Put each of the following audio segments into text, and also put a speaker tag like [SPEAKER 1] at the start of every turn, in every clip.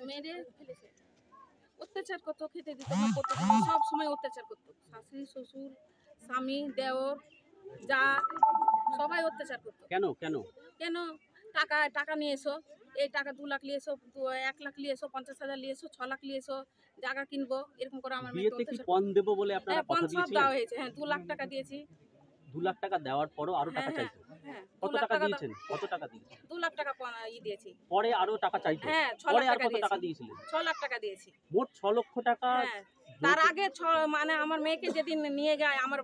[SPEAKER 1] মেরে ফেলেছে, অত্যাচার করতো, খেতে দিত না, সব সময় অত্যাচার করতো। শাশুড়ি, শ্বশুর, স্বামী, দেওর, যা সবাই অত্যাচার করতো।
[SPEAKER 2] কেন কেন
[SPEAKER 1] কেন? টাকা নিয়ে এসো, এই টাকা 2 লাখ নিয়ে এসো, 1 লাখ নিয়ে এসো, 50,000 নিয়ে এসো, 6 লাখ নিয়ে এসো, জায়গা কিনবো, এরকম করে আমার মেয়েকে
[SPEAKER 2] বিয়েতে কি
[SPEAKER 1] অত্যাচার
[SPEAKER 2] পণ দেব বলে আপনারা
[SPEAKER 1] পণ
[SPEAKER 2] কথা
[SPEAKER 1] সব
[SPEAKER 2] দিয়েছিলেন?
[SPEAKER 1] দেওয়া হয়েছে। হ্যাঁ, 2 লাখ টাকা দিয়েছি।
[SPEAKER 2] 2 লাখ টাকা দেওয়ার পরও আরো টাকা
[SPEAKER 1] হ্যাঁ,
[SPEAKER 2] চাইতো?
[SPEAKER 1] হ্যাঁ,
[SPEAKER 2] কত
[SPEAKER 1] 2 লাখ
[SPEAKER 2] টাকা
[SPEAKER 1] টাকা
[SPEAKER 2] দিয়েছেন? কত টাকা দিয়েছেন?
[SPEAKER 1] 2 লাখ টাকা দিয়েছি।
[SPEAKER 2] পরে আরো টাকা চাইতো?
[SPEAKER 1] হ্যাঁ, 6
[SPEAKER 2] পরে
[SPEAKER 1] লাখ
[SPEAKER 2] আর
[SPEAKER 1] টাকা
[SPEAKER 2] কত টাকা
[SPEAKER 1] দিয়েছি।
[SPEAKER 2] দিয়েছিলেন?
[SPEAKER 1] 6 লাখ টাকা দিয়েছি।
[SPEAKER 2] মোট 6 লক্ষ টাকা।
[SPEAKER 1] হ্যাঁ, তার আগে মানে আমার মেয়েকে যেদিন নিয়ে যায়, আমার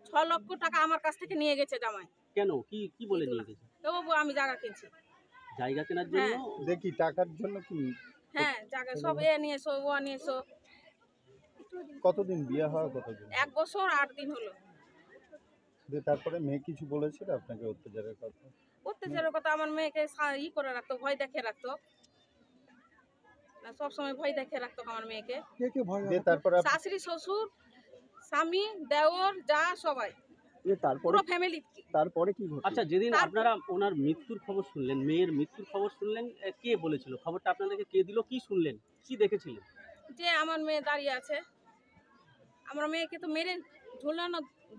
[SPEAKER 1] 6 লক্ষ টাকা আমার কাছ থেকে নিয়ে গেছে জামাই।
[SPEAKER 2] কেন? কি কি বলে নিয়ে গেছে?
[SPEAKER 1] তো আমি জায়গা কিনছি।
[SPEAKER 2] জায়গা কেনার জন্য?
[SPEAKER 3] দেখি টাকার জন্য কি?
[SPEAKER 1] হ্যাঁ, জায়গা সব নিয়ে এসো, ও নিয়ে এসো।
[SPEAKER 3] কতদিন বিয়ে হওয়া, কতদিন?
[SPEAKER 1] 1 বছর 8 দিন হলো।
[SPEAKER 3] তারপরে মেয়ে কিছু বলেছিল আপনাকে অত্যাচারের কথা?
[SPEAKER 1] অত্যাচারের কথা আমার মেয়েকে করে রাখতো, ভয় দেখে রাখতো না, সবসময় ভয় দেখে রাখতো আমার মেয়েকে।
[SPEAKER 3] কে কে ভয়? তারপরে
[SPEAKER 1] শাশুড়ি, শ্বশুর, স্বামী, দেওর, যা সবাই, পুরো ফ্যামিলি।
[SPEAKER 3] তারপরে কি ঘটলো?
[SPEAKER 2] আচ্ছা, যেদিন আপনারা ওনার মৃত্যুর খবর শুনলেন, মেয়ের মৃত্যুর খবর শুনলেন, কে বলেছিল? খবরটা আপনাদেরকে কে দিল? কি শুনলেন, কি দেখেছিলেন?
[SPEAKER 1] যে আমার মেয়ে দাঁড়িয়ে আছে, আমার মেয়েকে তো মেরে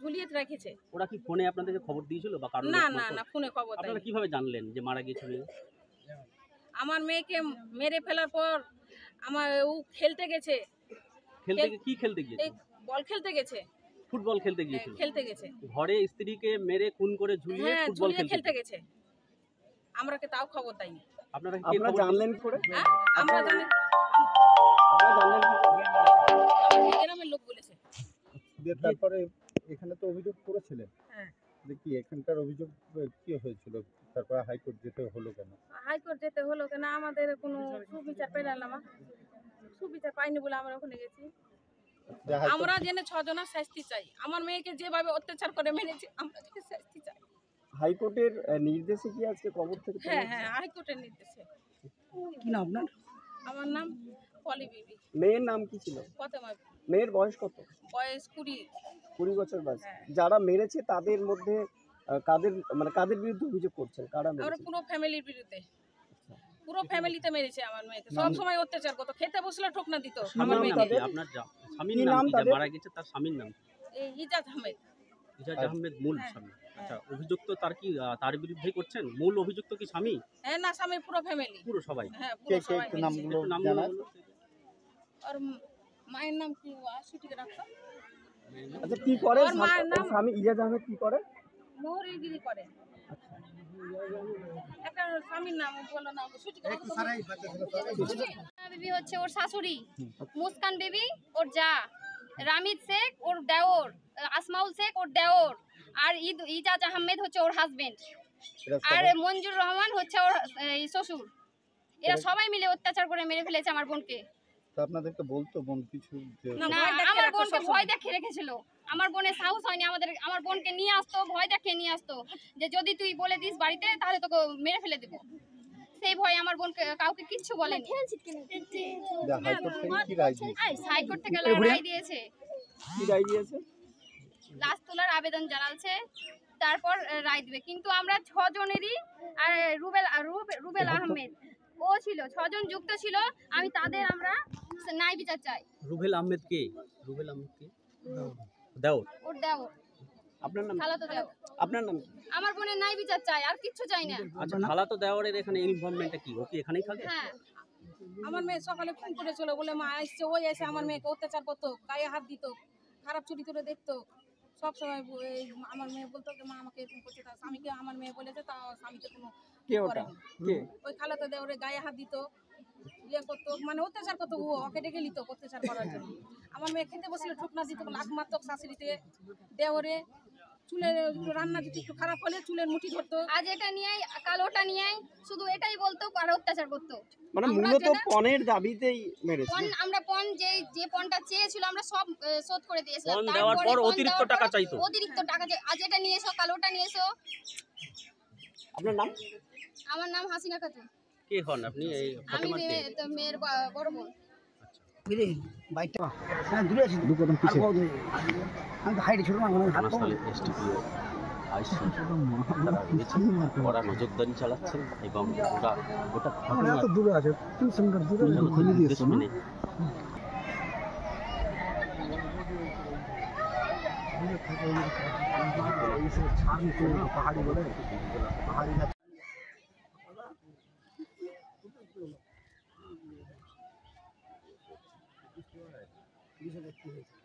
[SPEAKER 1] ঝুলিয়ে রেখেছে।
[SPEAKER 2] ওরা কি ফোনে আপনাদেরকে খবর দিয়েছিল বা কারণ?
[SPEAKER 1] না না না, ফোনে খবর দেয়নি।
[SPEAKER 2] আপনারা কিভাবে জানলেন যে মারা গেছে মেয়ে?
[SPEAKER 1] আমার মেয়েকে মেরে ফেলার পর ও খেলতে গেছে।
[SPEAKER 2] কি খেলতে গিয়েছে?
[SPEAKER 1] বল খেলতে গেছে।
[SPEAKER 2] ফুটবল খেলতে গিয়েছিল?
[SPEAKER 1] খেলতে গেছে।
[SPEAKER 2] ঘরে স্ত্রীকে মেরে খুন করে ঝুলিয়ে ফুটবল খেলতে গেছে।
[SPEAKER 1] আমরা কে তাও খবর দেয়নি।
[SPEAKER 2] আপনারা
[SPEAKER 3] জানলেন কি করে?
[SPEAKER 1] আমরা জানি, গ্রামের লোক বলেছে।
[SPEAKER 3] তারপরে এখানে তো অভিযোগ করেছিলেন।
[SPEAKER 1] হ্যাঁ।
[SPEAKER 3] দেখি এখানকার অভিযোগ কি হয়েছিল, তারপরে হাইকোর্ট যেতে হলো কেন?
[SPEAKER 1] হাইকোর্ট যেতে হলো কেন? আমাদের কোনো সুবিচার পেলাম না, সুবিচার পাইনি বলে আমরা ওখানে গেছি। আমরা জেনে 6 জনের শাস্তি চাই। আমার মেয়েকে যেভাবে অত্যাচার করে মেরেছে, আমরা শাস্তি চাই।
[SPEAKER 3] হাইকোর্টের নির্দেশে কি আজকে কবর থেকে?
[SPEAKER 1] হ্যাঁ হ্যাঁ, হাইকোর্টের নির্দেশে।
[SPEAKER 3] কি নাম আপনার?
[SPEAKER 1] আমার নাম পলি বিবি।
[SPEAKER 3] মেয়ের নাম কি ছিল?
[SPEAKER 1] ফতেমা।
[SPEAKER 3] মেয়ের বয়স কত?
[SPEAKER 1] বয়স 20
[SPEAKER 3] বছর বয়স।
[SPEAKER 1] হ্যাঁ।
[SPEAKER 3] যারা মেরেছে তাদের মধ্যে কাদের বিরুদ্ধে অভিযোগ করছেন? কারা
[SPEAKER 1] আমরা
[SPEAKER 3] মেরেছে?
[SPEAKER 1] পুরো ফ্যামিলির বিরুদ্ধে, পুরো ফ্যামিলিতে মেরেছে আমার মেয়েকে। সব সময় অত্যাচার করতো, খেতে বসলে ঠোকনা দিত আমার মেয়েকে।
[SPEAKER 2] আপনার স্বামীর নাম কি? মারা গেছে তার স্বামীর নাম?
[SPEAKER 1] এই ইজাজ আহমেদ।
[SPEAKER 2] ইজাজ আহমেদ মূল স্বামী? আচ্ছা, অভিযুক্ত তার বিরুদ্ধে করছেন? মূল অভিযুক্ত কি স্বামী?
[SPEAKER 1] হ্যাঁ না, স্বামী, পুরো ফ্যামিলি,
[SPEAKER 2] পুরো সবাই?
[SPEAKER 1] হ্যাঁ পুরো সবাই।
[SPEAKER 3] নামগুলো
[SPEAKER 1] আর মায়ের নাম কি? আশুটিকে রাখতো।
[SPEAKER 3] আচ্ছা, কি করে স্বামী ইজাজ আহমেদ? কি করে?
[SPEAKER 1] মোহরিগিরি করে। একটা স্বামীর নাম বলো না, সুটিকে রাখতো।
[SPEAKER 4] বিবি হচ্ছে ওর শাশুড়ি, মুস্কান বিবি ওর যা, রামিদ শেখ ওর দেওর, আসমাউল শেখ ওর দেওর, আর ইজাজ আহমেদ হচ্ছে ওর হাজবেন্ড, আর মঞ্জুর রহমান হচ্ছে ওর শ্বশুর। এরা সবাই মিলে অত্যাচার করে মেরে ফেলেছে আমার বোনকে।
[SPEAKER 3] আপনাদেরকে বলতো বোন কিছু?
[SPEAKER 4] না, আমার বোনকে ভয় দেখিয়ে রেখেছিল। আমার বোনের সাহস হয়নি আমার বোনকে নিয়ে আসতো, ভয় দেখিয়ে নিয়ে আসতো যে যদি তুই বলে দিস বাড়িতে তাহলে তোকে মেরে ফেলে দেবো। সেই ভয় আমার বোনকে কাউকে কিচ্ছু বলেনি। হাইকোর্ট থেকে রায় দিয়েছে।
[SPEAKER 3] কি রায় দিয়েছে?
[SPEAKER 4] লাশ তোলার আবেদন জানাচ্ছে, তারপর রায় দিবে। কিন্তু আমরা 6 জনেরই, আর রুবেল আহমেদ ও ছিল, 6 জন যুক্ত ছিল। আমরা ন্যায় বিচার চাই।
[SPEAKER 2] রুবেল আহমেদ কে? রুবেল আহমেদ কে? দেওর?
[SPEAKER 4] ওর দেওর।
[SPEAKER 3] আপনার নাম?
[SPEAKER 4] খালাতো দেওর।
[SPEAKER 3] আপনার নাম?
[SPEAKER 4] আমার বোনের ন্যায় বিচার চাই, আর কিচ্ছু চাই না।
[SPEAKER 2] আচ্ছা, খালাতো দেওরের এখানে ইনভলভমেন্টটা কি? ও কি এখানেই থাকে?
[SPEAKER 4] হ্যাঁ।
[SPEAKER 1] আমার মেয়ে সকালে ফোন করেছিল, বলে মা আসছে, ওই এসে আমার মেয়েকে অত্যাচার করতো, গায়ে হাত দিত, খারাপ চুরি করে দেখতো সব সময়। আমার মেয়ে বলতো যে মা আমাকে এরকম করছে, তার স্বামীকে আমার মেয়ে বলেছে, তা স্বামীকে কোনো ওই খালাতো দেওরে গায়ে হাত দিত, ইয়ে করতো, মানে অত্যাচার করতো। ওকে ডেকে নিত অত্যাচার করার জন্য। আমার মেয়ে খেতে বসলে ঠোকনা দিত, লাখ মারতো শাশুড়িতে, দেওরে। চুলের রান্না যদি একটু খারাপ হলে চুলের মুঠি ধরতো।
[SPEAKER 4] আজ এটা নিয়ে কাল ওটা নিয়ে শুধু এটাই বলতো আর অত্যাচার করতো।
[SPEAKER 3] মানে মূলত পণের দাবিতেই মেরেছে।
[SPEAKER 4] আমরা পণ যে পণটা চেয়েছিল আমরা সব শোধ করে দিয়েছিলাম।
[SPEAKER 2] পণ দেওয়ার পর অতিরিক্ত টাকা চাইতো।
[SPEAKER 4] অতিরিক্ত টাকা, আজ এটা নিয়ে এসো কাল ওটা নিয়ে এসো।
[SPEAKER 3] আপনার নাম?
[SPEAKER 4] আমার নাম হাসিনা খাতুন।
[SPEAKER 2] কে হন আপনি? এই
[SPEAKER 4] আমি মেয়ের বড় বোন।
[SPEAKER 5] বাইকটা দূরে আছে, আমি হাইটে ছোট না, হাত
[SPEAKER 2] আইসি তারা রয়েছেন, ওরা নজরদারি চালাচ্ছেন এবং ওরা গোটা ঘটনার
[SPEAKER 5] দূরে আছে
[SPEAKER 2] নির্দেশ মেনে
[SPEAKER 5] পাহাড়ি বলে পাহাড়ি দেখতে হয়েছে